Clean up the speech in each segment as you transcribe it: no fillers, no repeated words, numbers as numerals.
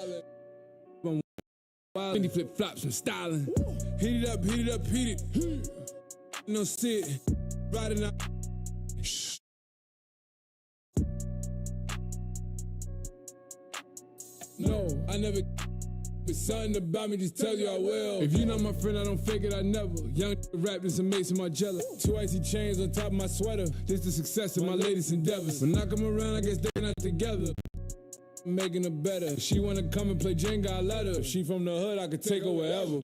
I'm wild, and he flip flops, I'm styling. Heat it up, heat it up, heat it. No sit, riding out. No, I never. But something about me just tell you I will. If you not my friend, I don't fake it, I never. Young rap, this amazing Margiela. 2 icy chains on top of my sweater. This the success of my latest endeavors. When I come around, I guess they're not together. Making her better. She wanna come and play Jenga, I let her. If she from the hood, I could take her wherever.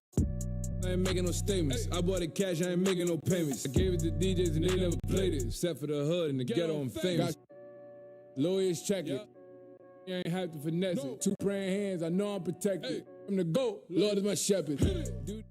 I ain't making no statements. I bought it cash, I ain't making no payments. I gave it to DJs and they never played it. Except for the hood and the ghetto, I'm famous. Lawyers check it. You ain't have to finesse it. 2 praying hands, I know I'm protected. I'm the GOAT, Lord is my shepherd. Dude.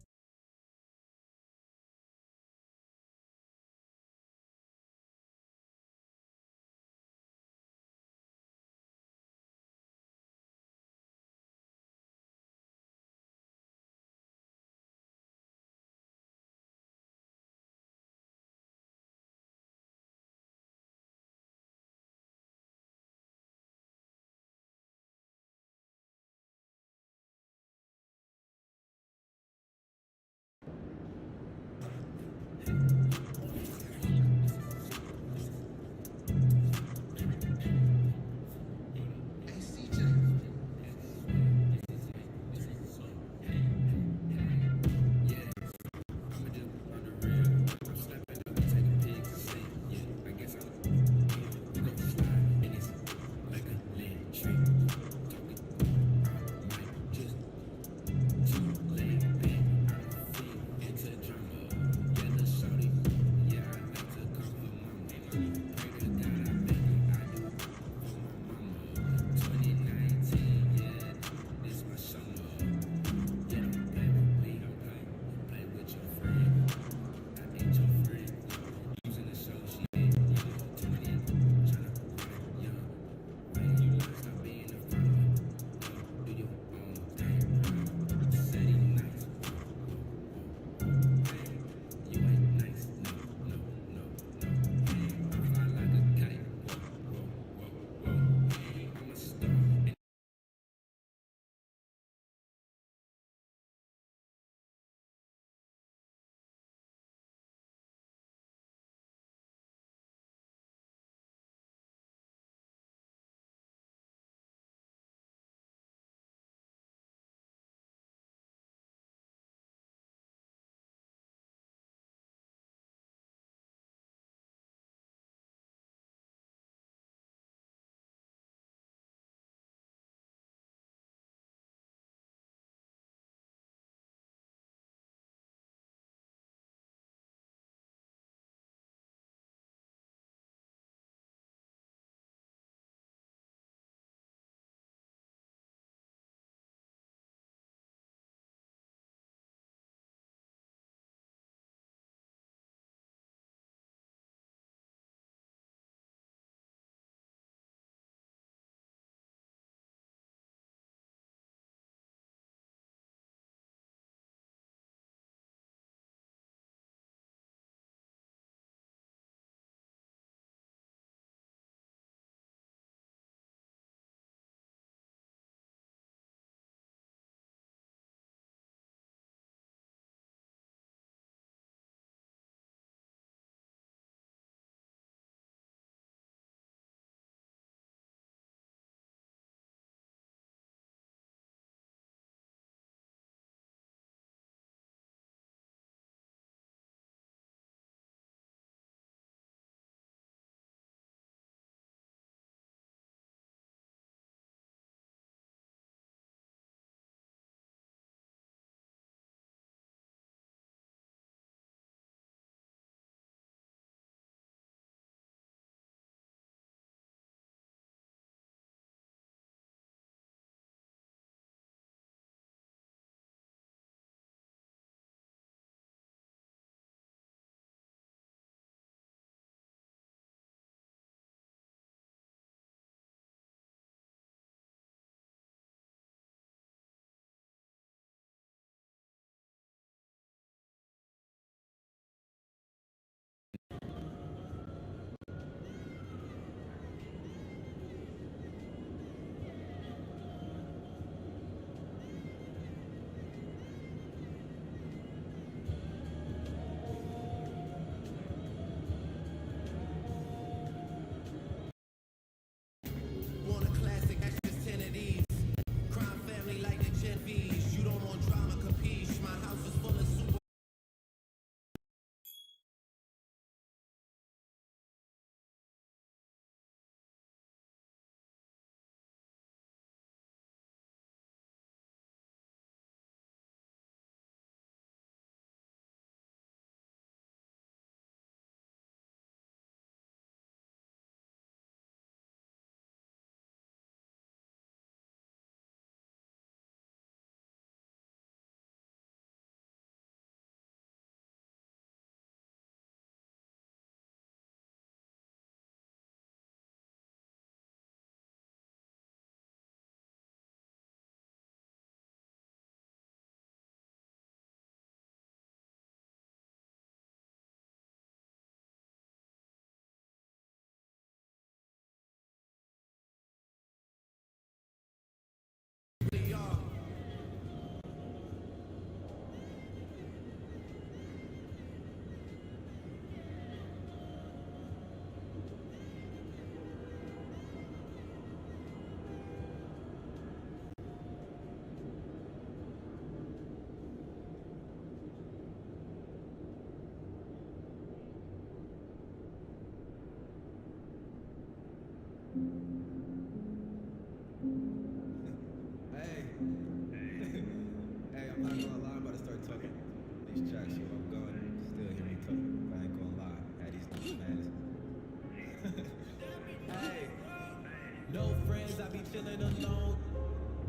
friends, I be chilling alone.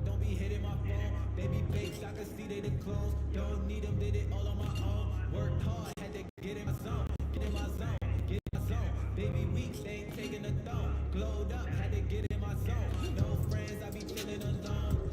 Don't be hitting my phone. Baby fakes, I can see they the clones. Don't need them, did it all on my own. Worked hard, had to get in my zone. Get in my zone, get in my zone. Baby weak, they ain't taking a thumb. Glowed up, had to get in my zone. No friends, I be chilling alone.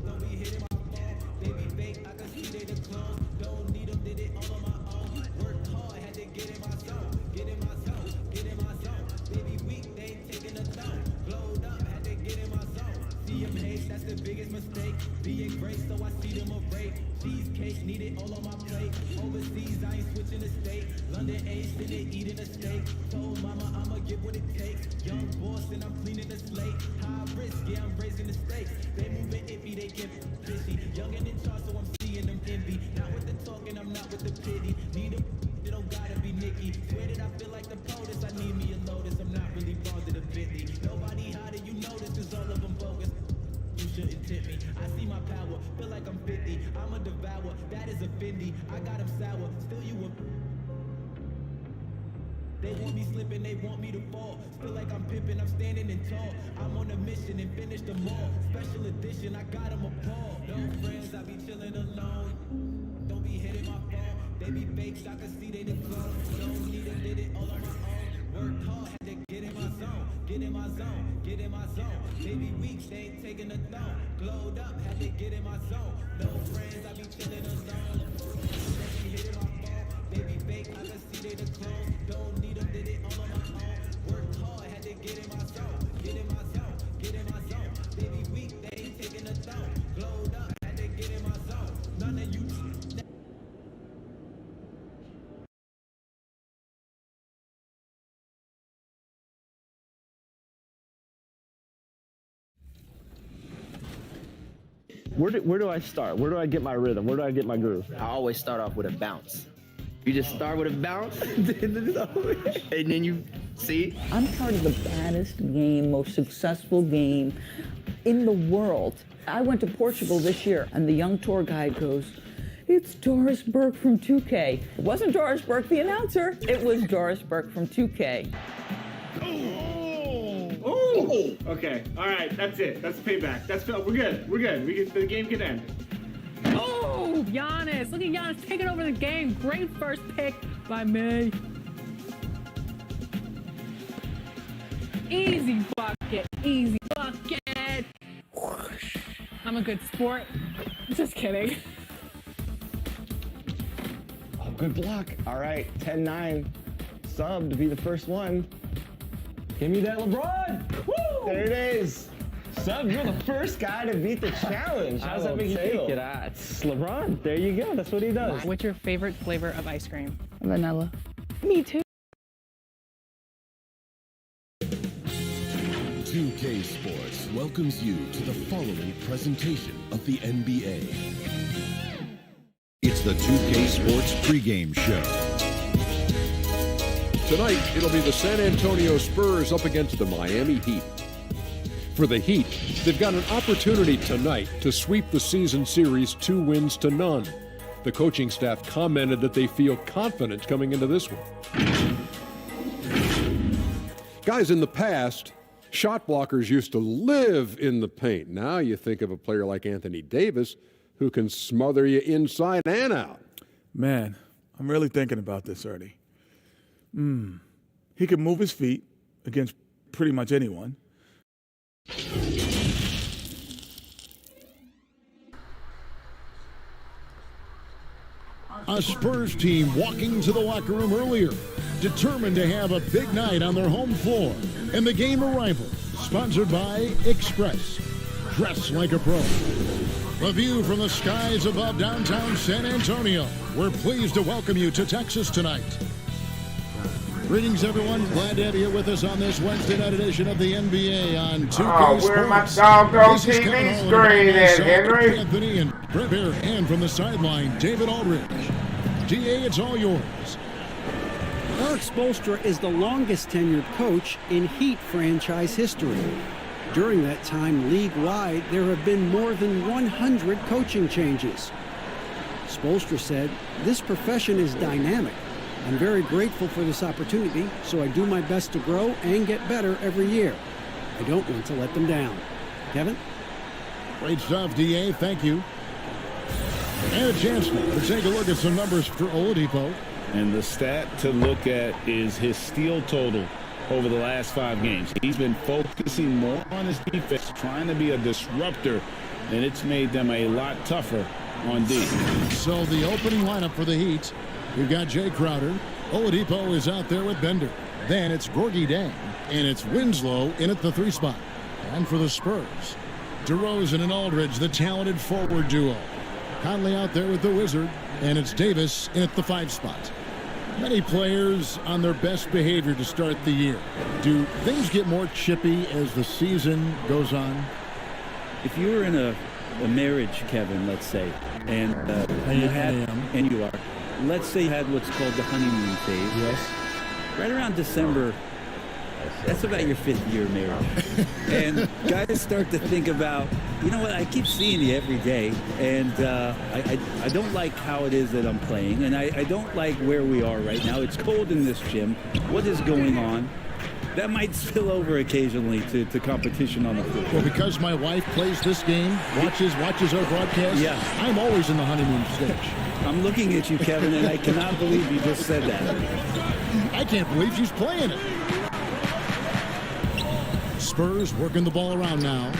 Don't be hitting my phone. Baby fake, I can see they the clones. Don't need them, did it all on my own. Worked hard, had to get in my zone. Get in my zone, get in my zone. Baby weak, they ain't taking a thumb. Glowed up, had to get in my zone. CMH, that's the biggest mistake. Being great, so I see them a break. Cheesecake, need it all on my plate. Overseas, I ain't switching the state. London Ace, sitting eating a steak. Told mama I'ma give what it takes. Young boss and I'm cleaning the slate. High risk, yeah, I'm raising the stakes. They moving iffy, they get fishy. Young and in charge, so I'm seeing them envy. Not with the talking, I'm not with the pity. Need them, they don't gotta be Nicky. Swear that I feel like the POTUS, I need me a Lotus. I'm not really born to the 50. Nobody how do you notice, cause all of them bogus. You shouldn't tip me. I see my power, feel like I'm 50. I'm a devourer, that is a Fendi. I got them sour, still you a. They want me slipping, they want me to fall. Feel like I'm pimping, I'm standing in tall. I'm on a mission and finish them all. Special edition, I got them appalled. No friends, I be chilling alone. Don't be hitting my phone. They be fakes, I can see they the clones. Don't need them, did it all on my own. Worked hard, had to get in my zone. Get in my zone, get in my zone. Baby weak, they ain't taking a thumb. Glowed up, had to get in my zone. No friends, I be chilling alone. Don't be hitting my phone. Baby fake, I can see they the clones. Don't need them, did it all on my own. Worked hard, had to get in my zone. Get in my zone, get in my zone. Baby weak, they ain't taking a thumb. Glowed up, had to get in my zone. None of you. Where do I start? Where do I get my rhythm? Where do I get my groove? I always start off with a bounce. You just start with a bounce, and then you see. I'm part of the baddest game, most successful game in the world. I went to Portugal this year, and the young tour guide goes, "It's Doris Burke from 2K." It wasn't Doris Burke, the announcer. It was Doris Burke from 2K. Oh! Okay, all right, that's it. That's payback. We're good. We're good. The game can end. Oh, Giannis. Look at Giannis taking over the game. Great first pick by me. Easy bucket. Easy bucket. I'm a good sport. Just kidding. Oh, good block. All right, 10-9. Sub to be the first one. Give me that LeBron. Woo! There it is. Sub, you're the first guy to beat the challenge. How's that make you feel? It's LeBron. There you go. That's what he does. What's your favorite flavor of ice cream? Vanilla. Me too. 2K Sports welcomes you to the following presentation of the NBA. It's the 2K Sports pregame show. Tonight, it'll be the San Antonio Spurs up against the Miami Heat. For the Heat, they've got an opportunity tonight to sweep the season series 2-0. The coaching staff commented that they feel confident coming into this one. Guys, in the past, shot blockers used to live in the paint. Now you think of a player like Anthony Davis who can smother you inside and out. Man, I'm really thinking about this, Ernie. He can move his feet against pretty much anyone. A Spurs team walking to the locker room earlier, determined to have a big night on their home floor. And the game arrival, sponsored by Express. Dress like a pro. A view from the skies above downtown San Antonio. We're pleased to welcome you to Texas tonight. Greetings, everyone. Glad to have you with us on this Wednesday night edition of the NBA on 2K Sports. Where my doggone TV screen at, Henry? Anthony and Brett Bear, and from the sideline, David Aldridge. DA, it's all yours. Erik Spoelstra is the longest tenured coach in Heat franchise history. During that time, league-wide, there have been more than 100 coaching changes. Spoelstra said, "This profession is dynamic. I'm very grateful for this opportunity, so I do my best to grow and get better every year. I don't want to let them down." Kevin? Great stuff, DA. Thank you. And a chance to take a look at some numbers for Oladipo. And the stat to look at is his steal total over the last 5 games. He's been focusing more on his defense, trying to be a disruptor, and it's made them a lot tougher on D. So the opening lineup for the Heat, we've got Jay Crowder. Oladipo is out there with Bender. Then it's Gorgui Dieng, and it's Winslow in at the 3 spot. And for the Spurs, DeRozan and Aldridge, the talented forward duo. Conley out there with the Wizard, and it's Davis in at the 5 spot. Many players on their best behavior to start the year. Do things get more chippy as the season goes on? If you were in a marriage, Kevin, let's say, and you are, let's say you had what's called the honeymoon phase. Yes. Right around December, that's about your 5th year of marriage. And guys start to think about, you know what, I keep seeing you every day, and I don't like how it is that I'm playing, and I don't like where we are right now. It's cold in this gym. What is going on? That might spill over occasionally to competition on the floor. Well, because my wife plays this game, watches our broadcast, yeah. I'm always in the honeymoon stage. I'm looking at you, Kevin, and I cannot believe you just said that. I can't believe she's playing it. Spurs working the ball around now.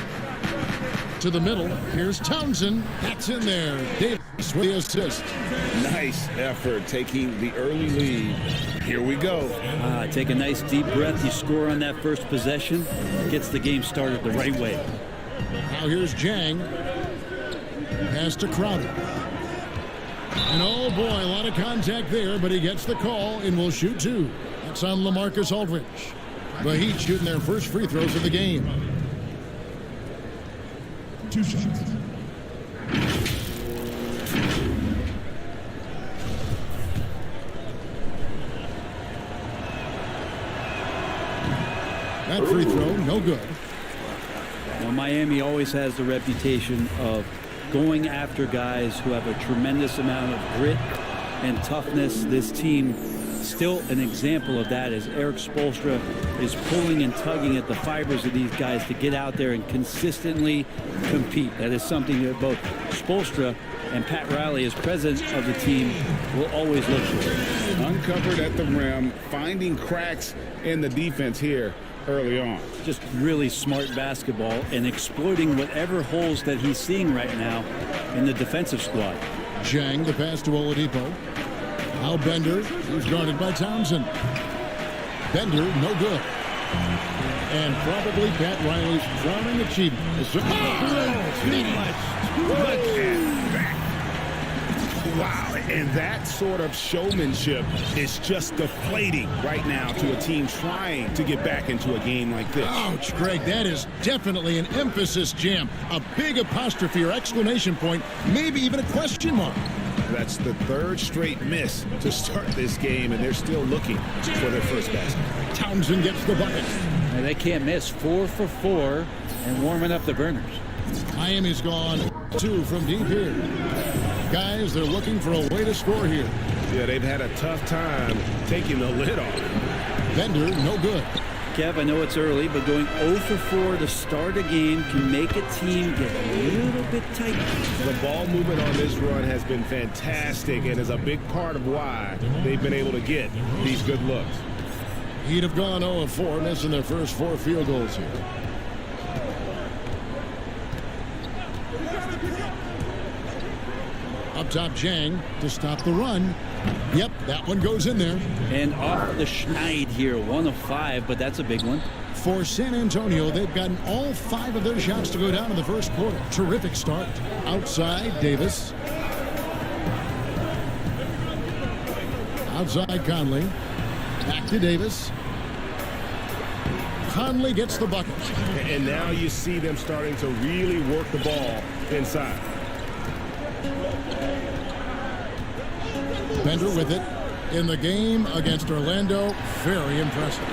To the middle. Here's Townsend. That's in there. Davis with the assist. Nice effort taking the early lead. Here we go. Take a nice deep breath. You score on that first possession. Gets the game started the right way. Now here's Dieng. Pass to Crowder. And oh boy, a lot of contact there, but he gets the call and will shoot 2. That's on LaMarcus Aldridge. The Heat shooting their first free throws of the game. 2 shots. That free throw, no good. Well, Miami always has the reputation of going after guys who have a tremendous amount of grit and toughness. This team, still an example of that, as Eric Spoelstra is pulling and tugging at the fibers of these guys to get out there and consistently compete. That is something that both Spoelstra and Pat Riley, as president of the team, will always look for. Uncovered at the rim, finding cracks in the defense here early on. Just really smart basketball and exploiting whatever holes that he's seeing right now in the defensive squad. Dieng, the pass to Oladipo. Now Bender, who's guarded by Townsend. Bender, no good. And probably Pat Riley's crowning achievement. Wow, and that sort of showmanship is just deflating right now to a team trying to get back into a game like this. Ouch, Greg, that is definitely an emphasis jam. A big apostrophe or exclamation point, maybe even a question mark. That's the 3rd straight miss to start this game, and they're still looking for their first basket. Townsend gets the bucket. And they can't miss. 4 for 4 and warming up the burners. Miami's gone 2 from deep here. Guys, they're looking for a way to score here. Yeah, they've had a tough time taking the lid off. Bender, no good. Kev, I know it's early, but going 0 for 4 to start a game can make a team get a little bit tight. The ball movement on this run has been fantastic and is a big part of why they've been able to get these good looks. He'd have gone 0 of 4, missing their first 4 field goals here. Up top, Dieng to stop the run. Yep, that one goes in there. And off the schneid here, 1 of 5, but that's a big one. For San Antonio, they've gotten all 5 of their shots to go down in the first quarter. Terrific start. Outside, Davis. Outside, Conley. Back to Davis. Conley gets the bucket. And now you see them starting to really work the ball inside. Bender with it in the game against Orlando. Very impressive.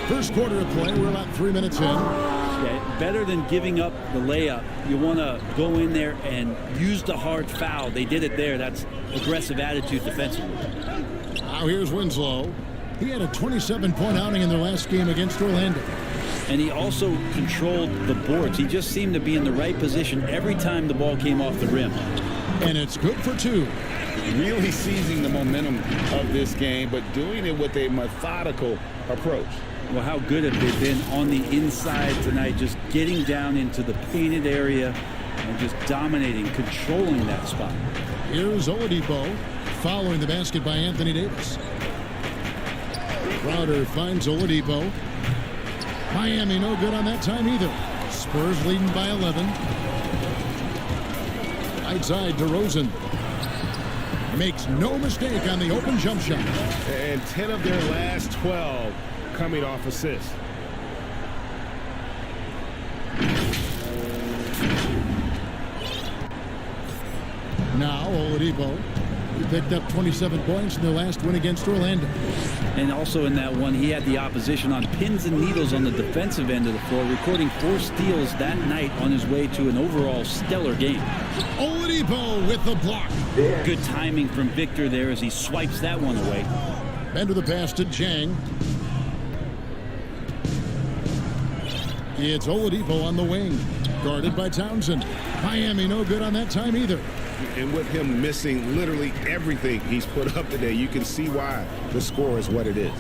First quarter of play. We're about 3 minutes in. Yeah, better than giving up the layup. You want to go in there and use the hard foul. They did it there. That's aggressive attitude defensively. Now here's Winslow. He had a 27-point outing in their last game against Orlando. And he also controlled the boards. He just seemed to be in the right position every time the ball came off the rim. And it's good for 2. Really seizing the momentum of this game, but doing it with a methodical approach. Well, how good have they been on the inside tonight, just getting down into the painted area and just dominating, controlling that spot. Here's Oladipo following the basket by Anthony Davis. Crowder finds Oladipo. Miami no good on that time either. Spurs leading by 11. Outside DeRozan. Makes no mistake on the open jump shot. And 10 of their last 12 coming off assists. Now Oladipo. He picked up 27 points in their last win against Orlando. And also in that one, he had the opposition on pins and needles on the defensive end of the floor, recording 4 steals that night on his way to an overall stellar game. Oladipo with the block. Good timing from Victor there as he swipes that one away. Bender the pass to Jang. It's Oladipo on the wing, guarded by Townsend. Miami no good on that time either. And with him missing literally everything he's put up today, you can see why the score is what it is.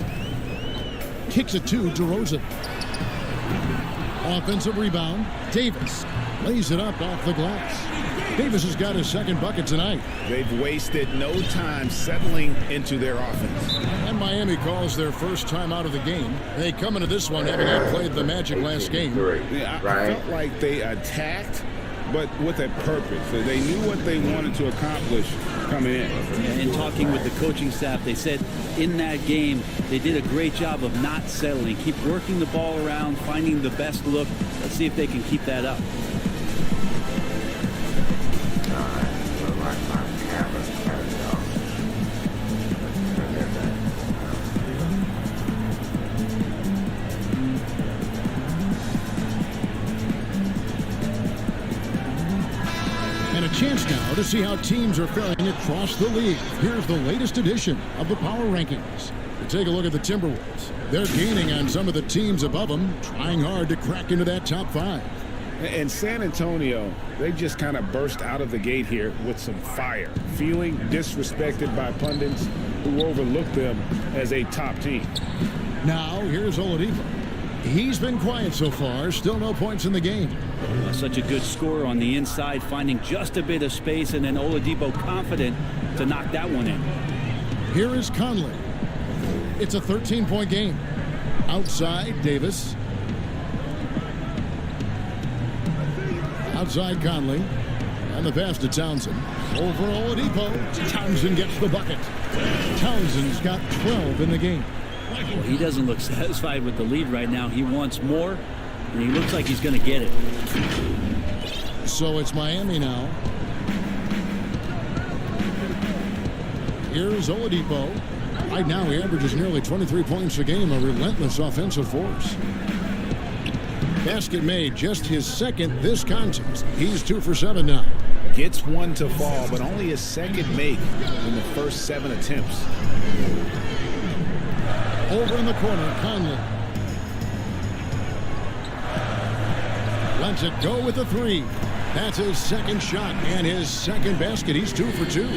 Kicks it to DeRozan. Offensive rebound. Davis lays it up off the glass. Davis has got his second bucket tonight. They've wasted no time settling into their offense. And Miami calls their first time out of the game. They come into this one having outplayed the Magic last game. Yeah, I felt like they attacked, but with a purpose. So they knew what they wanted to accomplish coming in. And talking with the coaching staff, they said in that game, they did a great job of not settling. Keep working the ball around, finding the best look. Let's see if they can keep that up. Chance now to see how teams are faring across the league. Here's the latest edition of the Power Rankings. To take a look at the Timberwolves. They're gaining on some of the teams above them, trying hard to crack into that top 5. And San Antonio, they just kind of burst out of the gate here with some fire, feeling disrespected by pundits who overlook them as a top team. Now, here's Oladipo. He's been quiet so far, still no points in the game. Such a good scorer on the inside, finding just a bit of space, and then Oladipo confident to knock that one in. Here is Conley. It's a 13-point game. Outside, Davis. Outside, Conley. And the pass to Townsend. Over Oladipo. Townsend gets the bucket. Townsend's got 12 in the game. Well, he doesn't look satisfied with the lead right now. He wants more, and he looks like he's going to get it. So it's Miami now. Here's Oladipo. Right now he averages nearly 23 points a game, a relentless offensive force. Basket made, just his second this contest. He's 2 for 7 now. Gets one to fall, but only his second make in the first 7 attempts. Over in the corner, Conley. Lets it go with a 3. That's his second shot and his second basket. He's 2 for 2.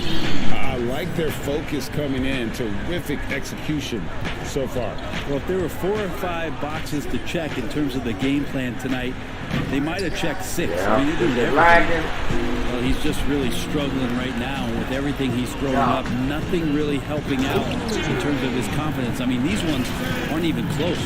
I like their focus coming in. Terrific execution so far. Well, if there were 4 or 5 boxes to check in terms of the game plan tonight, they might have checked 6. Yeah. I mean, they did everything. Well, he's just really struggling right now with everything he's throwing up. Nothing really helping out in terms of his confidence. I mean, these ones aren't even close.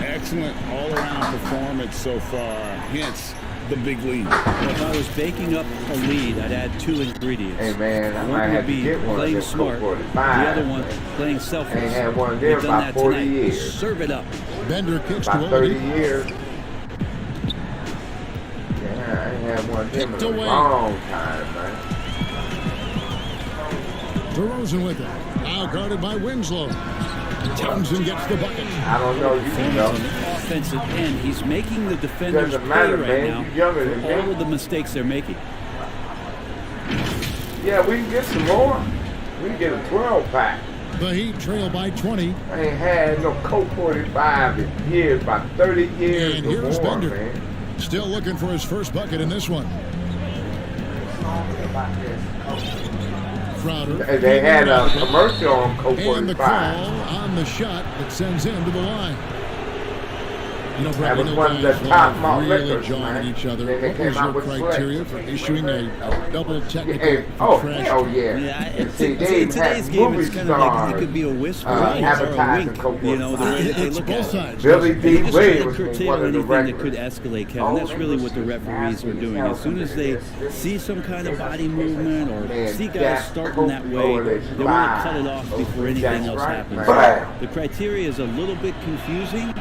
Excellent all-around performance so far. Hence the big lead. Well, if I was baking up a lead, I'd add 2 ingredients. Hey man, I might one have would to be get one playing of smart. The 45. other one, playing selfless. Ain't had one there They've done about that 40 tonight. years. Serve it up. Bender kicks to About 30 Oladipo. years. Yeah, I ain't had one of them Picked in a away. long time, man. DeRozan with it. Now guarded by Winslow. Townsend gets the bucket. I don't know. You can know. On the offensive end, he's making the defenders Doesn't pay matter, right man. now You're younger than for all me. of the mistakes they're making. Yeah, we can get some more. We can get a 12-pack. The Heat trail by 20. I ain't had no Colt 45 in years, about 30 years And or here's more, Bender. man. Still looking for his first bucket in this one. Crowder. They had a commercial on Colt 45. And the call on the shot that sends him to the line. You know, Brett, That was we know one of the guys top love malt really liquors, jawing man. at each other. Then they What came was out your with criteria Sweat. for issuing a double technical Yeah, oh, infraction? hell yeah. Yeah, And see, they in today's had game, movie it's kind of like it stars could be a whisper or a advertising wink. Colt You know, the way that they It's look both at it. sides. Billy They're D. just trying to Williams was curtail one of the anything that could regulars. escalate, Kevin. That's really what the referees are doing. As soon as they see some kind of body movement or see guys starting that way, they want to cut it off before anything else happens. The criteria is a little bit confusing.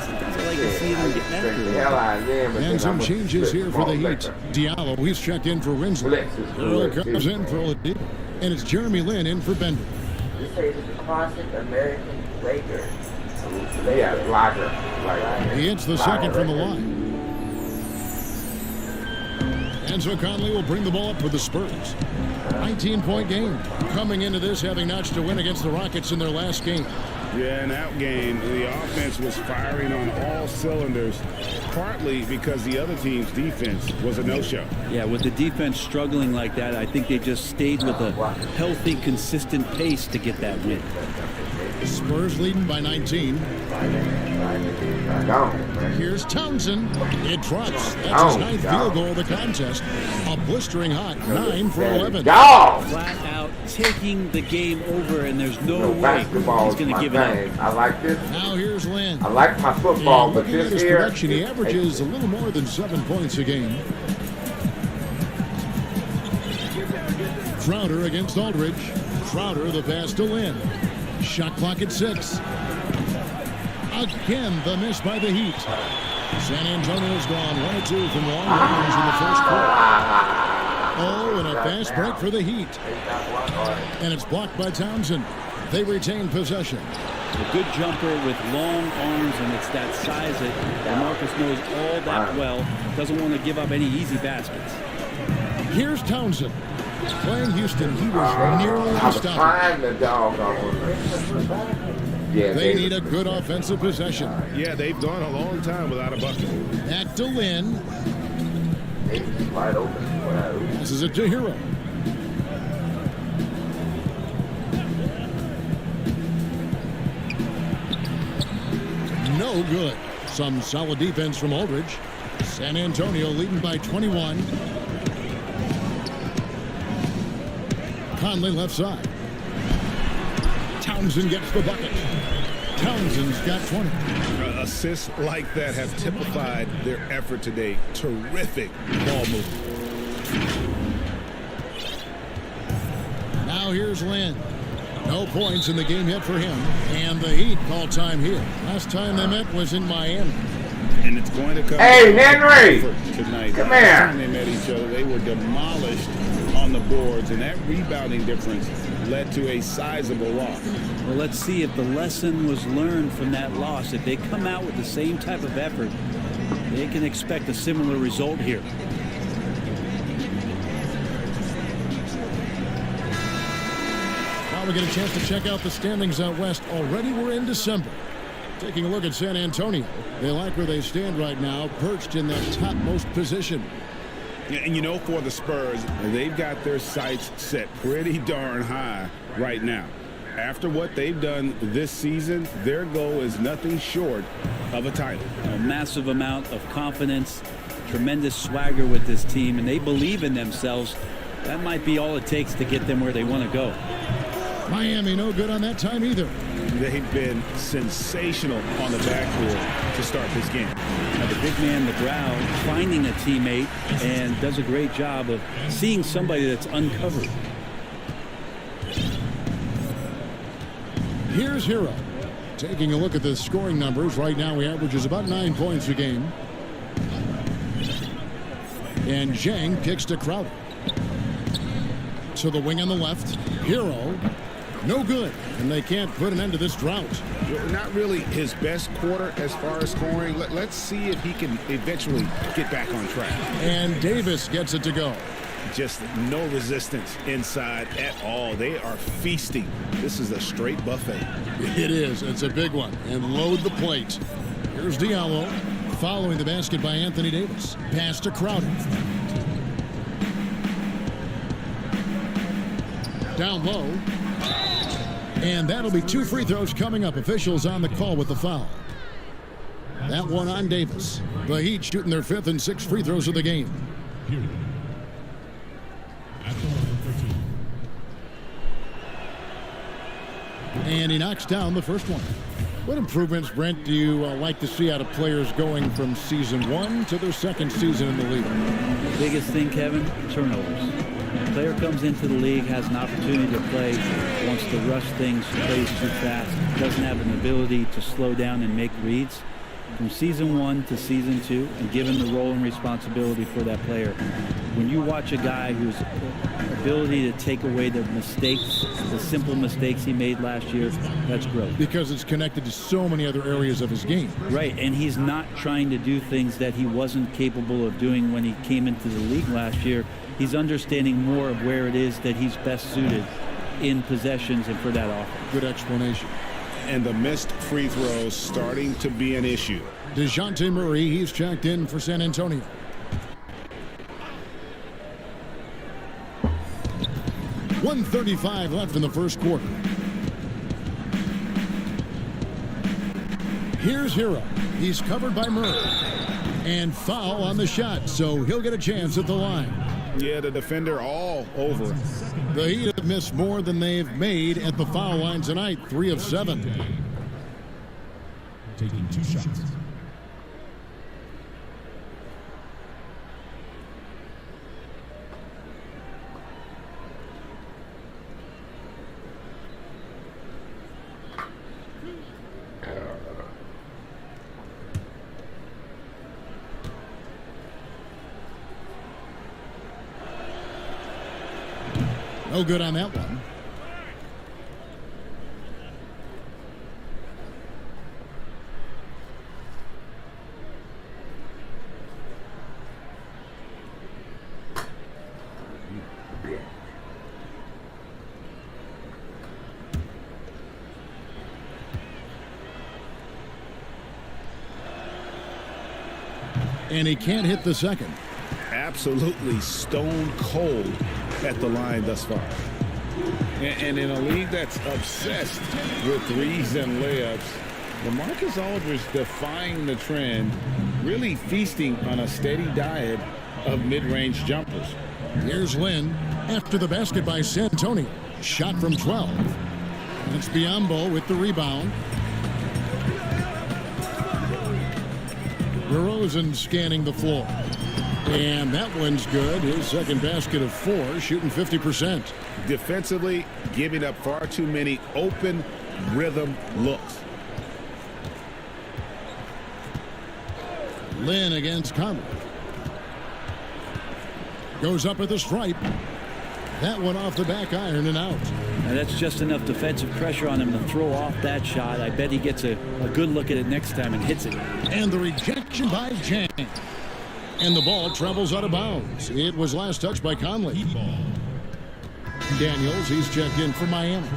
Sometimes I like to see them get after it. And some changes here for the Heat. Diallo, he's checked in for Rinsler. Earl comes in for Oladipo. And it's Jeremy Lin in for Bender. This is the classic American Laker. Yeah, lager. He hits the second from the line. Enzo Conley will bring the ball up for the Spurs. 19-point game. Coming into this, having notched a win against the Rockets in their last game. Yeah, in that game, the offense was firing on all cylinders, partly because the other team's defense was a no-show. Yeah, with the defense struggling like that, I think they just stayed with a healthy, consistent pace to get that win. Spurs leading by 19. Here's Townsend. It drops. That's his ninth field goal of the contest. A blistering hot 9 for 11. Flat out taking the game over, and there's no way he's going to give it up. I like this. Now here's Lin. I like my football, but looking at this his here. production, he averages a little more than 7 points a game. Crowder against Aldridge. Crowder the pass to Lin. Shot clock at 6. Again, the miss by the Heat. San Antonio's gone 1 of 2 from long range in the first quarter. Oh, and a fast break for the Heat. And it's blocked by Townsend. They retain possession. A good jumper with long arms, and it's that size that Marcus knows all that well. Doesn't want to give up any easy baskets. Here's Townsend. Playing Houston, he was nearly unstoppable. They need a good offensive possession. Yeah, they've gone a long time without a bucket. Back to Lin. This is it to Hero. No good. Some solid defense from Aldridge. San Antonio leading by 21. Conley left side. Townsend gets the bucket. Townsend's got 20. Assists like that have typified their effort today. Terrific ball movement. Now here's Lin. No points in the game yet for him. And the Heat call time here. Last time they met was in Miami. And it's going to come. Hey, Henry! Tonight. Come Last here. time they met each other, they were demolished on the boards, and that rebounding difference led to a sizable loss. Well, let's see if the lesson was learned from that loss. If they come out with the same type of effort, they can expect a similar result here. Now we get a chance to check out the standings out west. Already we're in December. Taking a look at San Antonio. They like where they stand right now, perched in that topmost position. And you know, for the Spurs, they've got their sights set pretty darn high right now. After what they've done this season, their goal is nothing short of a title. A massive amount of confidence, tremendous swagger with this team, and they believe in themselves. That might be all it takes to get them where they want to go. Miami no good on that time either. They've been sensational on the backboard to start this game. Now the big man, McGraw, finding a teammate and does a great job of seeing somebody that's uncovered. Here's Hero. Taking a look at the scoring numbers. Right now he averages about 9 points a game. And Zhang kicks to Crowder. To the wing on the left. Hero. No good. And they can't put an end to this drought. Not really his best quarter as far as scoring. Let's see if he can eventually get back on track. And Davis gets it to go. just no resistance inside at all. They are feasting. This is a straight buffet. It is. It's a big one. And load the plate. Here's Diallo following the basket by Anthony Davis. Pass to Crowder. Down low. And that'll be 2 free throws coming up. Officials on the call with the foul. That one on Davis. The Heat shooting their 5th and 6th free throws of the game. And he knocks down the first one. What improvements, Brent, do you like to see out of players going from season 1 to their 2nd season in the league? The biggest thing, Kevin, turnovers. A player comes into the league, has an opportunity to play, wants to rush things, plays too fast, doesn't have an ability to slow down and make reads. From season 1 to season 2, and given the role and responsibility for that player, when you watch a guy whose ability to take away the mistakes, the simple mistakes he made last year, that's growth. Because it's connected to so many other areas of his game. Right, and he's not trying to do things that he wasn't capable of doing when he came into the league last year. He's understanding more of where it is that he's best suited in possessions and for that offense. Good explanation. And the missed free throws starting to be an issue. DeJounte Murray, he's checked in for San Antonio. .135 left in the first quarter. Here's Hero. He's covered by Murray. And foul on the shot, so he'll get a chance at the line. Yeah, the defender all over. The Heat have missed more than they've made at the foul line tonight, 3 of 7. Taking 2 shots. No good on that one. And he can't hit the second. Absolutely stone cold at the line thus far. And in a league that's obsessed with threes and layups, LaMarcus Aldridge defying the trend, really feasting on a steady diet of mid-range jumpers. Here's Lynn after the basket by San Antonio. Shot from 12. It's Biyombo with the rebound. DeRozan scanning the floor. And that one's good. His second basket of 4, shooting 50%. Defensively, giving up far too many open rhythm looks. Lynn against Conley. Goes up at the stripe. That one off the back iron and out. Now that's just enough defensive pressure on him to throw off that shot. I bet he gets a good look at it next time and hits it. And the rejection by Chang. And the ball travels out of bounds. It was last touched by Conley. Daniels, he's checked in for Miami.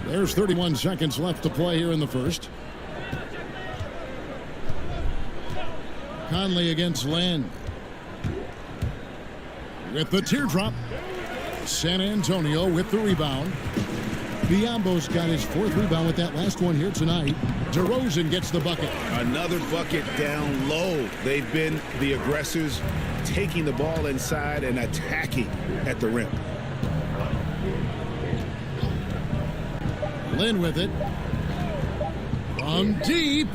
There's 31 seconds left to play here in the first. Conley against Lynn. With the teardrop. San Antonio with the rebound. Biyombo's got his 4th rebound with that last one here tonight. DeRozan gets the bucket. Another bucket down low. They've been the aggressors, taking the ball inside and attacking at the rim. Lynn with it. From deep.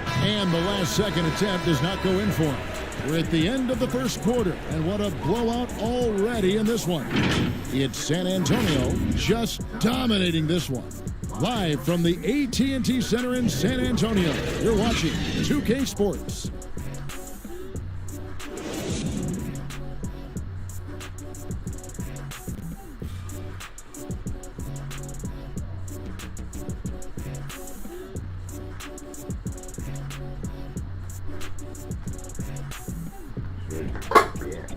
And the last second attempt does not go in for him. We're at the end of the first quarter, and what a blowout already in this one. It's San Antonio just dominating this one. Live from the AT&T Center in San Antonio, you're watching 2K Sports. bitch.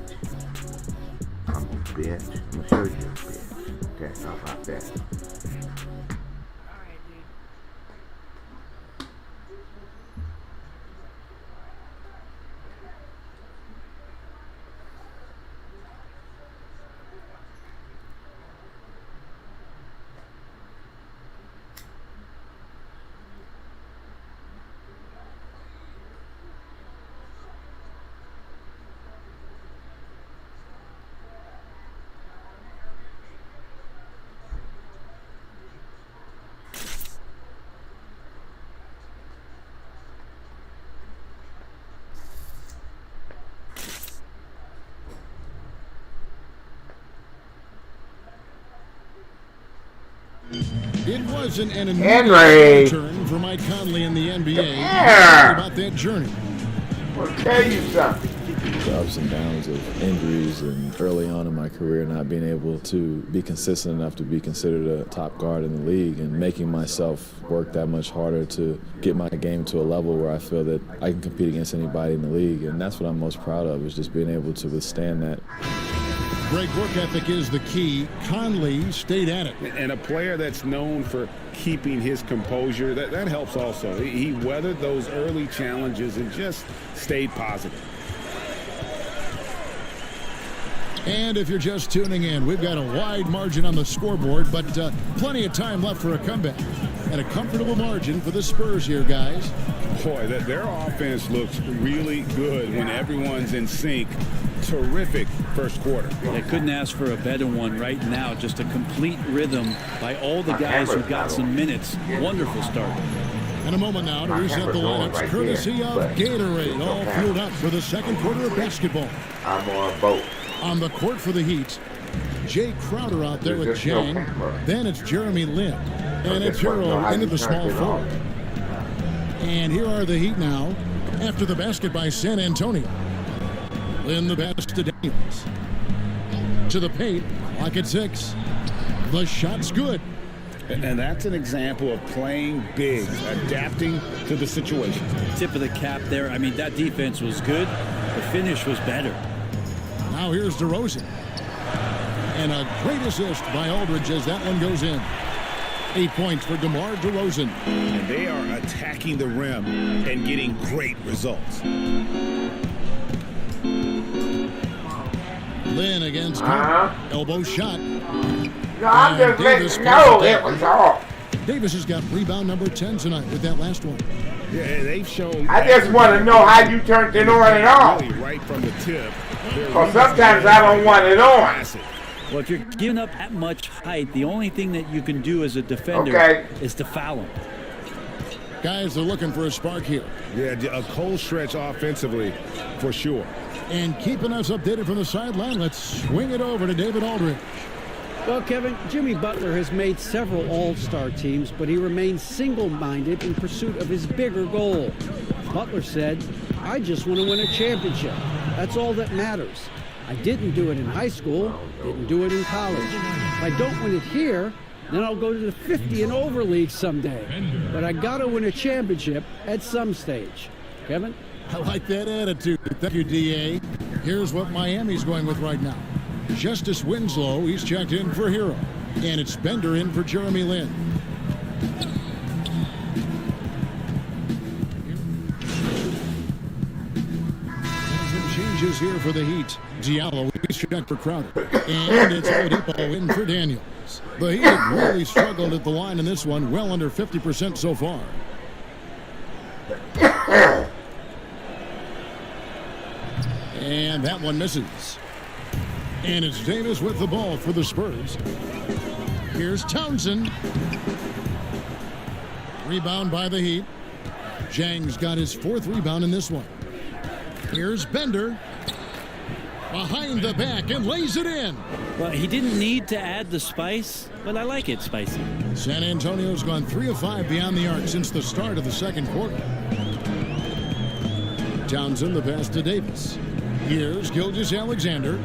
I'm a bitch. I'm gonna show you a bitch. Okay, how about that? It wasn't an Henry. immediate turn for Mike Conley in the NBA. Yeah. About that journey. I'll tell you something. The ups and downs of injuries and early on in my career not being able to be consistent enough to be considered a top guard in the league and making myself work that much harder to get my game to a level where I feel that I can compete against anybody in the league. And that's what I'm most proud of, is just being able to withstand that. Great work ethic is the key. Conley stayed at it. And a player that's known for keeping his composure, that helps also. He weathered those early challenges and just stayed positive. And if you're just tuning in, we've got a wide margin on the scoreboard, but plenty of time left for a comeback. And a comfortable margin for the Spurs here, guys. Boy, their offense looks really good when everyone's in sync. Terrific first quarter. They couldn't ask for a better one right now. Just a complete rhythm by all the guys who got some minutes. Wonderful start. In a moment now to reset the lineups, courtesy of Gatorade, all fueled up for the second quarter of basketball. I'm on a boat. On the court for the Heat, Jay Crowder out there with Jang. Then it's Jeremy Lin. And it's Hero into the small forward. And here are the Heat now after the basket by San Antonio. Lin the pass to Daniels. To the paint, clock at 6. The shot's good. And that's an example of playing big, adapting to the situation. Tip of the cap there. I mean, that defense was good. The finish was better. Now here's DeRozan. And a great assist by Aldridge as that one goes in. 8 points for DeMar DeRozan. And they are attacking the rim and getting great results. Lin against Carter. Elbow shot. No, I'm just letting you know it was off. Davis has got rebound number 10 tonight with that last one. Yeah, they've shown. I just want to know how you turned it on and off. Really right from the tip. Because sometimes I don't want it on. Well, if you're giving up that much height, the only thing that you can do as a defender is to foul him. Guys are looking for a spark here. Yeah, a cold stretch offensively, for sure. And keeping us updated from the sideline, let's swing it over to David Aldridge. Well, Kevin, Jimmy Butler has made several all-star teams, but he remains single-minded in pursuit of his bigger goal. Butler said, "I just want to win a championship. That's all that matters. I didn't do it in high school, didn't do it in college. If I don't win it here, then I'll go to the 50 and over league someday. But I got to win a championship at some stage." Kevin? I like that attitude. Thank you, D.A. Here's what Miami's going with right now. Justice Winslow, he's checked in for Hero. And it's Bender in for Jeremy Lin. Some changes here for the Heat. Diallo, he's checked for Crowder. And it's Oladipo in for Daniels. The Heat have really struggled at the line in this one, well under 50% so far. And that one misses. And it's Davis with the ball for the Spurs. Here's Townsend. Rebound by the Heat. Zhang's got his 4th rebound in this one. Here's Bender. Behind the back and lays it in. Well, he didn't need to add the spice, but I like it spicy. San Antonio's gone 3 of 5 beyond the arc since the start of the second quarter. Townsend the pass to Davis. Here's Gilgeous-Alexander.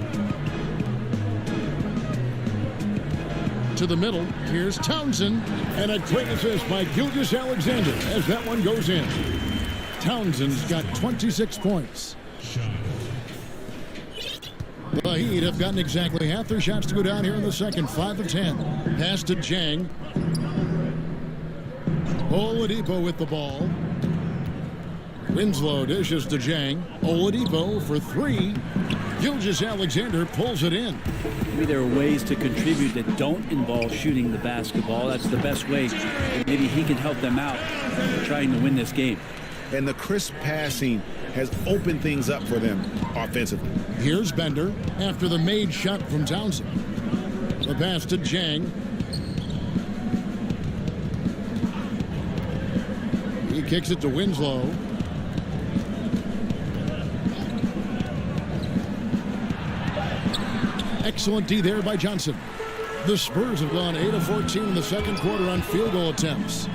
To the middle. Here's Townsend. And a great assist by Gilgeous-Alexander as that one goes in. Townsend's got 26 points. The Heat have gotten exactly half their shots to go down here in the second. 5 of 10. Pass to Jang. Oladipo with the ball. Winslow dishes to Jang. Oladipo for 3. Gilgeous-Alexander pulls it in. Maybe there are ways to contribute that don't involve shooting the basketball. That's the best way. Maybe he can help them out trying to win this game. And the crisp passing has opened things up for them offensively. Here's Bender after the made shot from Townsend. The pass to Jang. He kicks it to Winslow. Excellent D there by Johnson. The Spurs have gone 8 of 14 in the second quarter on field goal attempts.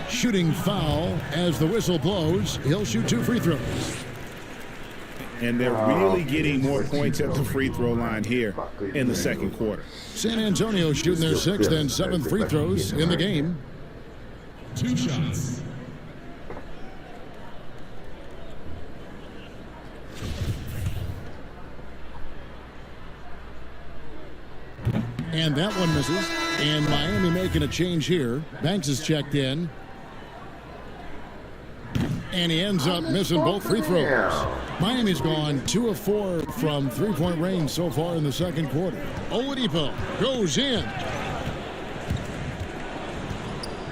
Shooting foul as the whistle blows. He'll shoot 2 free throws. And they're really getting more points at the free throw line here in the second quarter. San Antonio shooting their 6th and 7th free throws in the game. 2 shots. And that one misses. And Miami making a change here. Banks is checked in. And he ends up missing both free throws. Miami's gone 2 of 4 from three-point range so far in the second quarter. Oladipo goes in.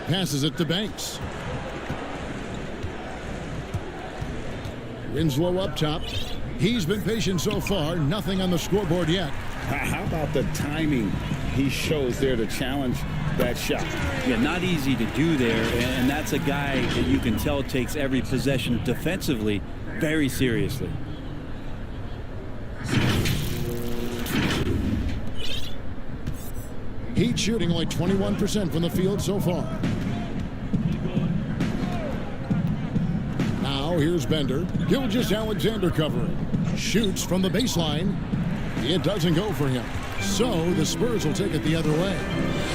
Passes it to Banks. Winslow up top. He's been patient so far. Nothing on the scoreboard yet. How about the timing he shows there to challenge that shot? Yeah, not easy to do there, and that's a guy that you can tell takes every possession defensively very seriously. Heat shooting only 21% from the field so far. Now here's Bender. Gilgeous-Alexander covering. Shoots from the baseline. It doesn't go for him. So the Spurs will take it the other way.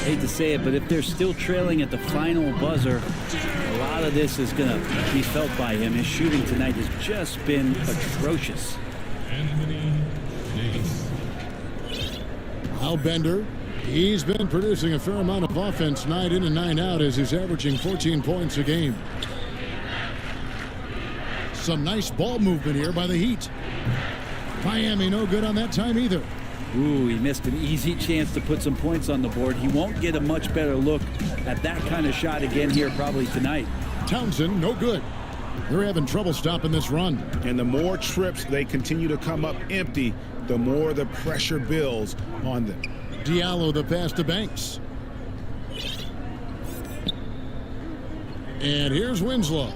Hate to say it, but if they're still trailing at the final buzzer, a lot of this is going to be felt by him. His shooting tonight has just been atrocious. Now Bender. He's been producing a fair amount of offense night in and night out as he's averaging 14 points a game. Some nice ball movement here by the Heat. Miami no good on that time either. Ooh, he missed an easy chance to put some points on the board. He won't get a much better look at that kind of shot again here probably tonight. Townsend, no good. They're having trouble stopping this run. And the more trips they continue to come up empty, the more the pressure builds on them. Diallo the pass to Banks. And here's Winslow.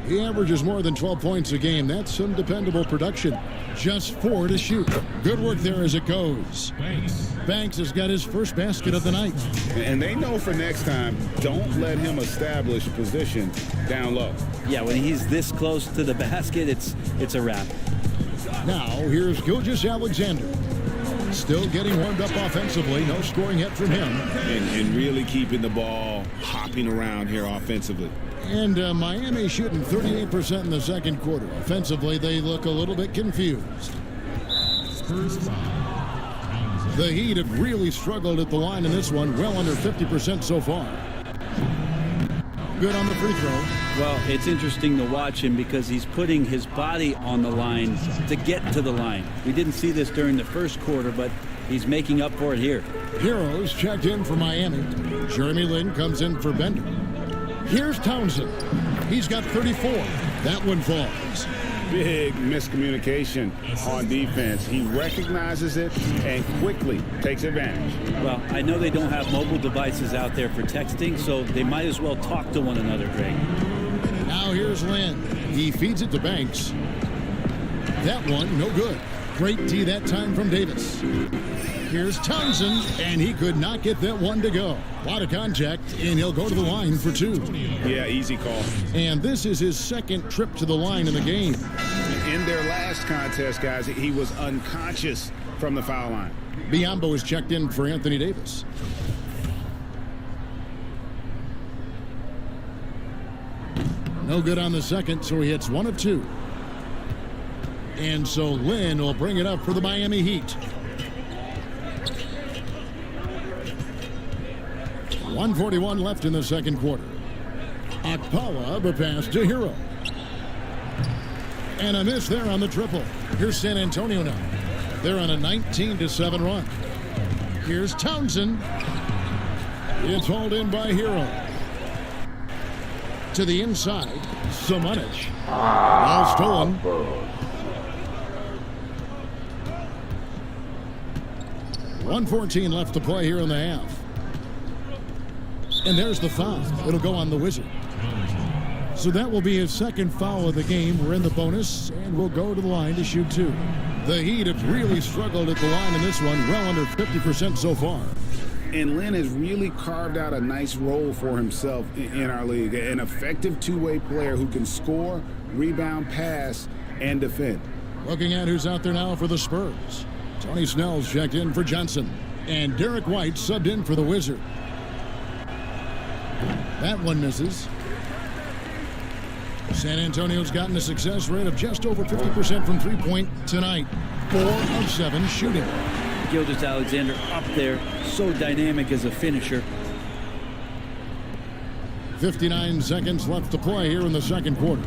He averages more than 12 points a game. That's some dependable production. Just 4 to shoot. Good work there as it goes. Banks has got his first basket of the night. And they know for next time, don't let him establish position down low. Yeah, when he's this close to the basket, it's a wrap. Now, here's Gilgeous-Alexander. Still getting warmed up offensively. No scoring yet from him. And really keeping the ball hopping around here offensively. And Miami shooting 38% in the second quarter. Offensively, they look a little bit confused. The Heat have really struggled at the line in this one. Well under 50% so far. Good on the free throw. Well, it's interesting to watch him because he's putting his body on the line to get to the line. We didn't see this during the first quarter, but he's making up for it here. Heroes checked in for Miami. Jeremy Lin comes in for Bender. Here's Townsend. He's got 34. That one falls. Big miscommunication on defense. He recognizes it and quickly takes advantage. Well, I know they don't have mobile devices out there for texting, so they might as well talk to one another, Greg. Now here's Lin. He feeds it to Banks. That one, no good. Great D that time from Davis. Here's Townsend, and he could not get that one to go. A lot of contact, and he'll go to the line for 2. Yeah, easy call. And this is his second trip to the line in the game. In their last contest, guys, he was unconscious from the foul line. Biyombo is checked in for Anthony Davis. No good on the second, so he hits 1 of 2. And so Lynn will bring it up for the Miami Heat. 1:41 left in the second quarter. Akpala, the pass to Hero. And a miss there on the triple. Here's San Antonio now. They're on a 19-7 run. Here's Townsend. It's hauled in by Hero. To the inside, Samanic. Ball stolen. .114 left to play here in the half. And there's the foul. It'll go on the Wizard. So that will be his second foul of the game. We're in the bonus, and we'll go to the line to shoot two. The Heat have really struggled at the line in this one, well under 50% so far. And Lynn has really carved out a nice role for himself in our league. An effective two-way player who can score, rebound, pass, and defend. Looking at who's out there now for the Spurs. Tony Snell's checked in for Johnson. And Derek White subbed in for the Wizard. That one misses. San Antonio's gotten a success rate of just over 50% from three-point tonight. 4 of 7 shooting. Gilgeous-Alexander up there, so dynamic as a finisher. 59 seconds left to play here in the second quarter.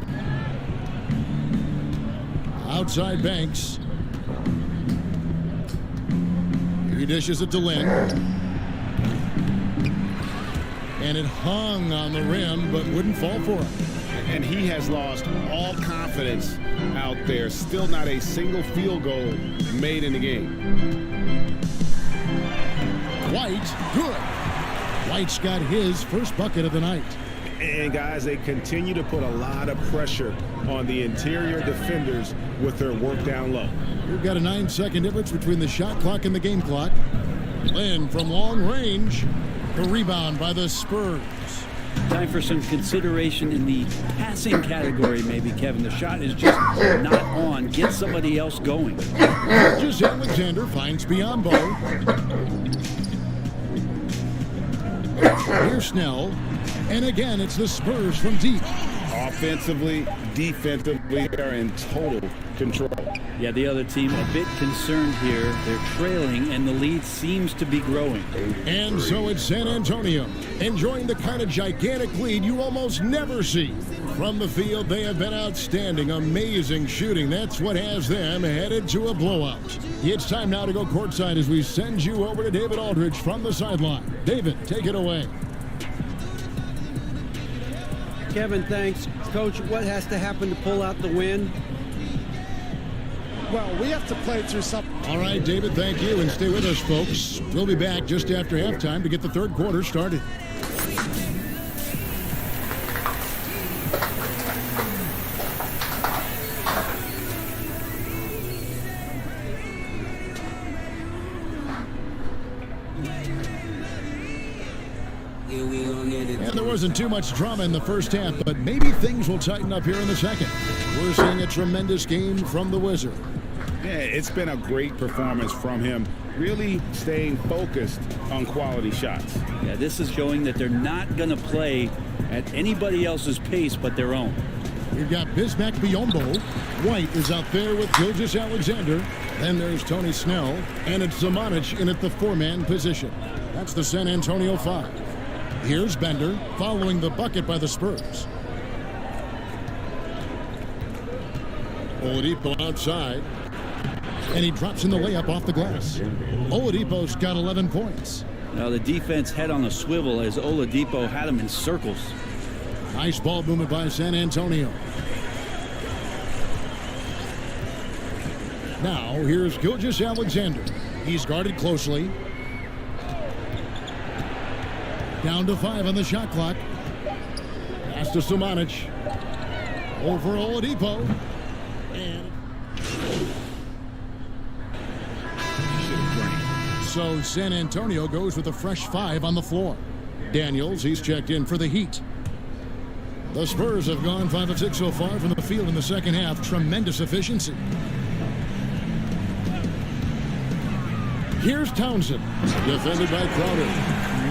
Outside Banks. He dishes it to Lynn. And it hung on the rim, but wouldn't fall for him. And he has lost all confidence out there. Still not a single field goal made in the game. White, good. White's got his first bucket of the night. And guys, they continue to put a lot of pressure on the interior defenders with their work down low. We've got a 9-second difference between the shot clock and the game clock. Lynn from long range. The rebound by the Spurs. Time for some consideration in the passing category, maybe, Kevin. The shot is just not on. Get somebody else going. Gilgeous-Alexander finds Biyombo. Here's Snell. And again, it's the Spurs from deep. Offensively, defensively, they're in total control. Yeah, the other team a bit concerned here. They're trailing, and the lead seems to be growing. And so it's San Antonio, enjoying the kind of gigantic lead you almost never see. From the field, they have been outstanding, amazing shooting. That's what has them headed to a blowout. It's time now to go courtside as we send you over to David Aldridge from the sideline. David, take it away. Kevin, thanks. Coach, what has to happen to pull out the win? Well, we have to play through something. All right, David, thank you, and stay with us, folks. We'll be back just after halftime to get the third quarter started. And there wasn't too much drama in the first half, but maybe things will tighten up here in the second. We're seeing a tremendous game from the Wizard. Yeah, it's been a great performance from him, really staying focused on quality shots. Yeah, this is showing that they're not going to play at anybody else's pace but their own. We've got Bismack Biyombo. White is out there with Gilgeous-Alexander. Then there's Tony Snell, and it's Samanic in at the four-man position. That's the San Antonio 5. Here's Bender following the bucket by the Spurs. Oladipo outside. And he drops in the layup off the glass. Oladipo's got 11 points. Now the defense head on a swivel as Oladipo had him in circles. Nice ball movement by San Antonio. Now here's Gilgeous-Alexander. He's guarded closely. Down to 5 on the shot clock. Pass to Samanic. Over Oladipo. And so San Antonio goes with a fresh 5 on the floor. Daniels, he's checked in for the Heat. The Spurs have gone 5 of 6 so far from the field in the second half. Tremendous efficiency. Here's Townsend, defended by Crowder.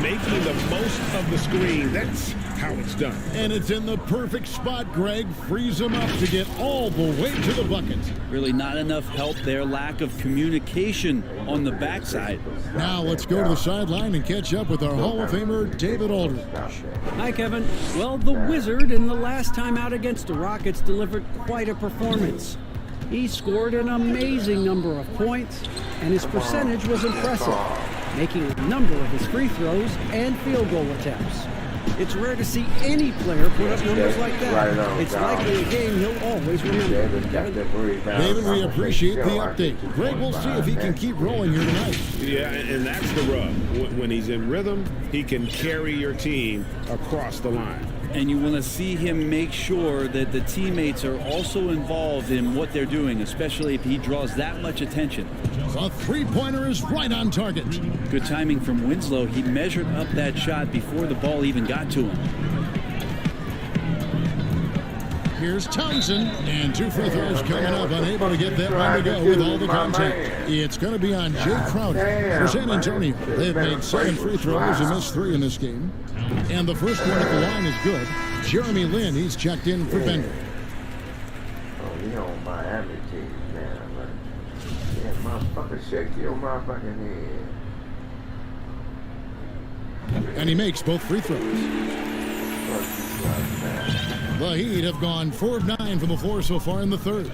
Making the most of the screen. That's how it's done. And it's in the perfect spot, Greg. Frees him up to get all the way to the bucket. Really not enough help there. Lack of communication on the backside. Now let's go to the sideline and catch up with our Hall of Famer, David Aldridge. Hi, Kevin. Well, the Wizard in the last time out against the Rockets delivered quite a performance. He scored an amazing number of points, and his percentage was impressive, making a number of his free throws and field goal attempts. It's rare to see any player put up numbers like that. It's likely a game he'll always remember. David, we appreciate the update. Greg, we'll see if he can keep rolling here tonight. Yeah, and that's the rub. When he's in rhythm, he can carry your team across the line. And you want to see him make sure that the teammates are also involved in what they're doing, especially if he draws that much attention. The three-pointer is right on target. Good timing from Winslow. He measured up that shot before the ball even got to him. Here's Townsend, and 2 free throws coming up, unable to get that one to go with all the contact. It's going to be on Jay Crowder for San Antonio. They've made 7 free throws and missed 3 in this game. And the first one at the line is good. Jeremy Lin, he's checked in for Bender. Oh, you know Miami team, man. Yeah, motherfucker, shake your motherfucking head. And he makes both free throws. The Heat have gone 4 of 9 from the floor so far in the third.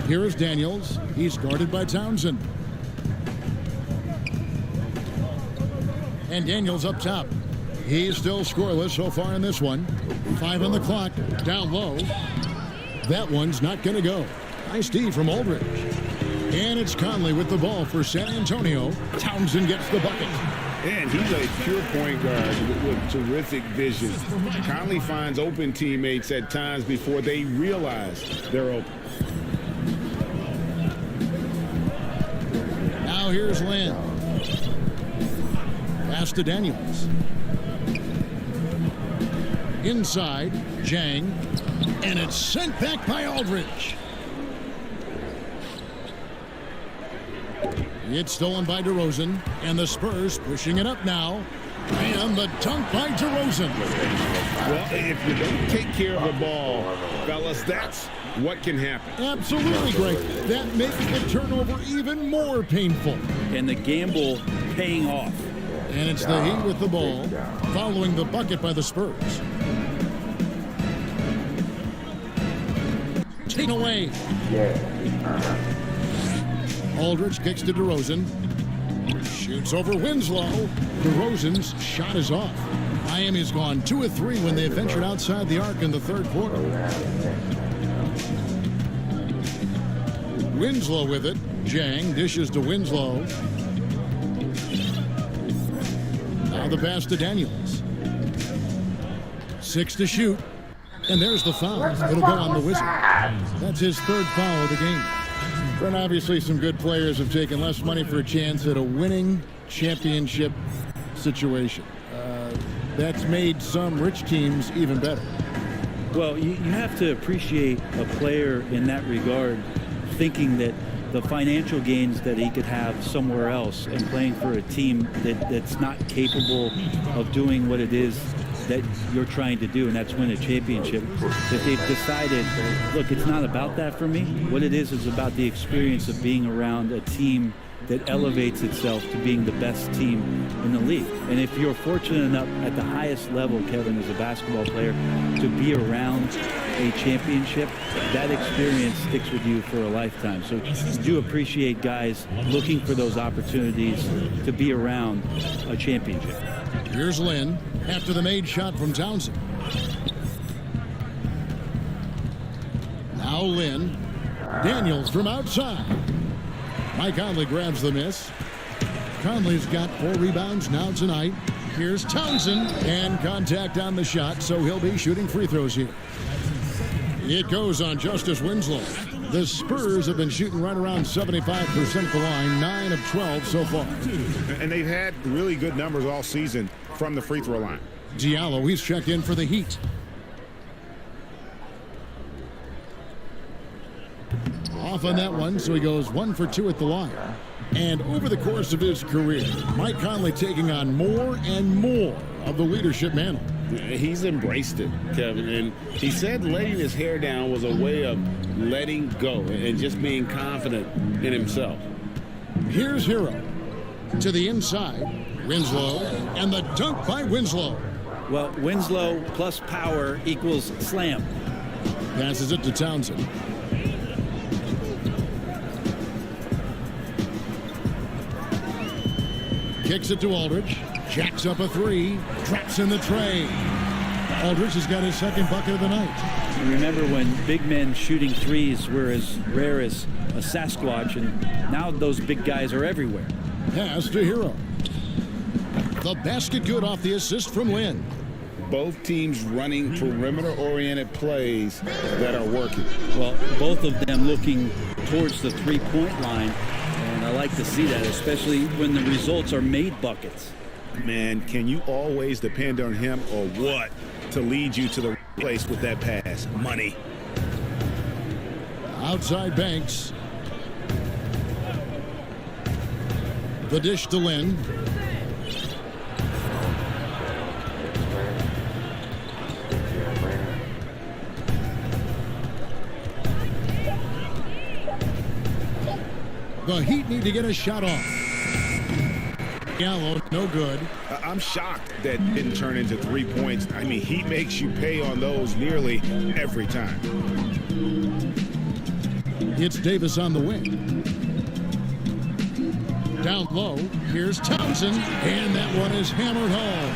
Here is Daniels. He's guarded by Townsend. And Daniels up top. He's still scoreless so far in this one. 5 on the clock. Down low. That one's not going to go. Nice D from Aldridge. And it's Conley with the ball for San Antonio. Townsend gets the bucket. And he's a pure point guard with terrific vision. Conley finds open teammates at times before they realize they're open. Now here's Lin. Pass to Daniels. Inside, Jang. And it's sent back by Aldridge. It's stolen by DeRozan, and the Spurs pushing it up now. And the dunk by DeRozan. Well, if you don't take care of the ball, fellas, that's what can happen. Absolutely, Greg. That makes the turnover even more painful. And the gamble paying off. And it's the Heat with the ball, following the bucket by the Spurs. Taken away. Aldridge kicks to DeRozan. Shoots over Winslow. DeRozan's shot is off. Miami's gone 2 of 3 when they ventured outside the arc in the third quarter. Winslow with it. Jang dishes to Winslow. Now the pass to Daniels. 6 to shoot. And there's the foul. It'll go on the Wizard. That's his 3rd foul of the game. And obviously some good players have taken less money for a chance at a winning championship situation. That's made some rich teams even better. Well, you have to appreciate a player in that regard thinking that the financial gains that he could have somewhere else and playing for a team that's not capable of doing what it is that you're trying to do, and that's win a championship, that they've decided, look, it's not about that for me. What it is about the experience of being around a team that elevates itself to being the best team in the league. And if you're fortunate enough at the highest level, Kevin, as a basketball player, to be around a championship, that experience sticks with you for a lifetime. So do appreciate guys looking for those opportunities to be around a championship. Here's Lin after the made shot from Townsend. Now Lin. Daniels from outside. Mike Conley grabs the miss. Conley's got 4 rebounds now tonight. Here's Townsend, and contact on the shot, so he'll be shooting free throws here. It goes on Justice Winslow. The Spurs have been shooting right around 75% at the line, 9 of 12 so far. And they've had really good numbers all season from the free throw line. Diallo, he's checked in for the Heat. Off on that one, so he goes 1 for 2 at the line. And over the course of his career, Mike Conley taking on more and more of the leadership mantle. He's embraced it, Kevin, and he said letting his hair down was a way of letting go and just being confident in himself. Here's Hero to the inside, Winslow, and the dunk by Winslow. Well, Winslow plus power equals slam. Passes it to Townsend. Kicks it to Aldridge. Jacks up a three. Drops in the tray. Aldridge has got his second bucket of the night. You remember when big men shooting threes were as rare as a Sasquatch, and now those big guys are everywhere. Pass to Hero. The basket good off the assist from Lynn. Both teams running perimeter-oriented plays that are working. Well, both of them looking towards the three-point line, and I like to see that, especially when the results are made buckets. Man, can you always depend on him or what to lead you to the place with that pass? Money. Outside Banks. The dish to Lynn. The Heat need to get a shot off. Gallo, no good. I'm shocked that didn't turn into 3 points. I mean, he makes you pay on those nearly every time. It's Davis on the wing. Down low, here's Townsend, and that one is hammered home.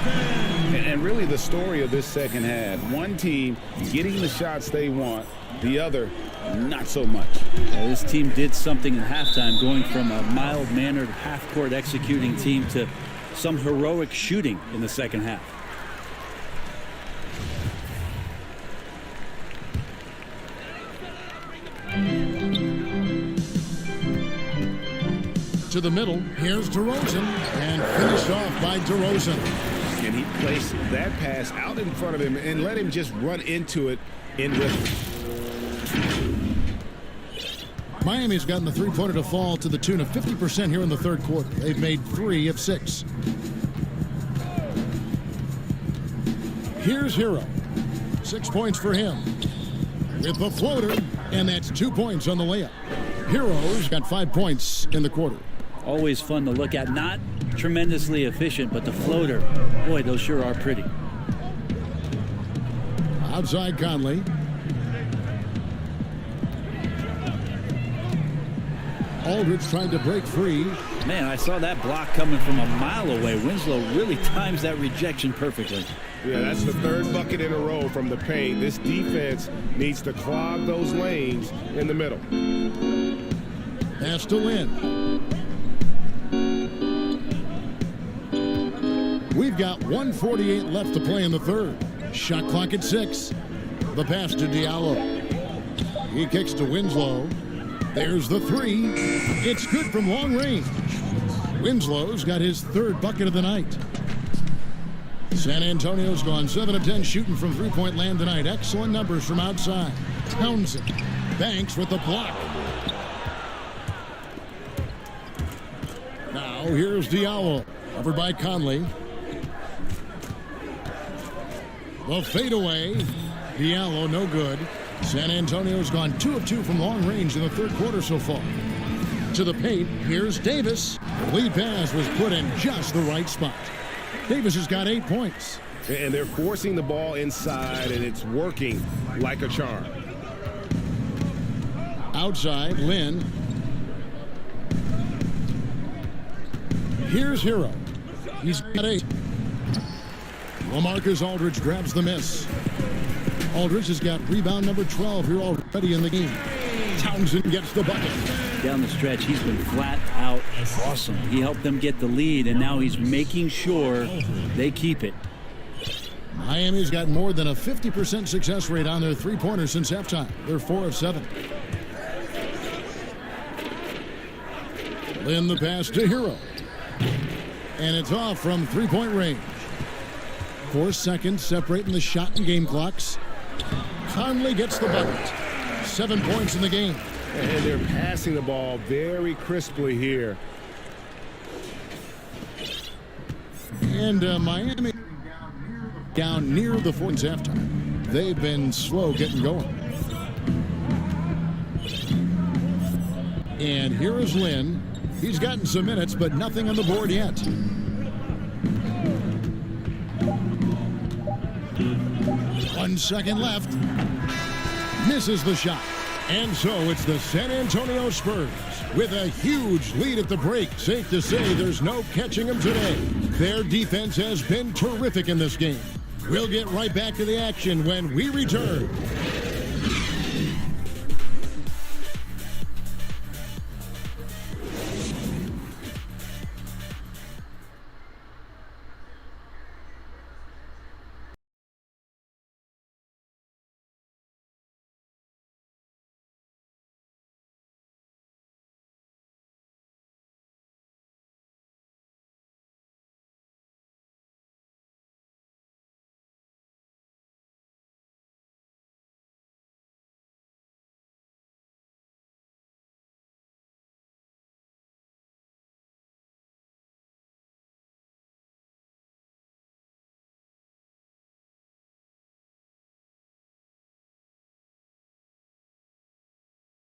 And really the story of this second half, one team getting the shots they want, the other not so much. This team did something in halftime, going from a mild-mannered half-court executing team to some heroic shooting in the second half. To the middle, here's DeRozan, and finished off by DeRozan. And he placed that pass out in front of him and let him just run into it in rhythm. Miami's gotten the three-pointer to fall to the tune of 50% here in the third quarter. They've made 3 of 6. Here's Hero. 6 points for him. With the floater, and that's 2 points on the layup. Hero's got 5 points in the quarter. Always fun to look at. Not tremendously efficient, but the floater, boy, those sure are pretty. Outside Conley. Aldridge trying to break free. Man, I saw that block coming from a mile away. Winslow really times that rejection perfectly. Yeah, that's the third bucket in a row from the paint. This defense needs to clog those lanes in the middle. Pass to Lynn. We've got 1:48 left to play in the third. Shot clock at 6. The pass to Diallo. He kicks to Winslow. There's the three. It's good from long range. Winslow's got his third bucket of the night. San Antonio's gone 7 of 10 shooting from three-point land tonight. Excellent numbers from outside. Townsend. Banks with the block. Now here's Diallo. Over by Conley. The fadeaway. Diallo no good. San Antonio's gone 2 of 2 from long range in the third quarter so far. To the paint, here's Davis. The lead pass was put in just the right spot. Davis has got 8 points. And they're forcing the ball inside, and it's working like a charm. Outside, Lynn. Here's Hero. He's got 8. LaMarcus Aldridge grabs the miss. Aldridge has got rebound number 12 here already in the game. Townsend gets the bucket. Down the stretch, he's been flat out awesome. He helped them get the lead, and now he's making sure they keep it. Miami's got more than a 50% success rate on their three-pointers since halftime. They're 4 of 7. Lynn the pass to Hero. And it's off from three-point range. 4 seconds separating the shot and game clocks. Conley gets the bucket. 7 points in the game. And they're passing the ball very crisply here. And Miami down near the fourth halftime. They've been slow getting going. And here is Lynn. He's gotten some minutes, but nothing on the board yet. 1 second left. Misses the shot. And so it's the San Antonio Spurs with a huge lead at the break. Safe to say there's no catching them today. Their defense has been terrific in this game. We'll get right back to the action when we return.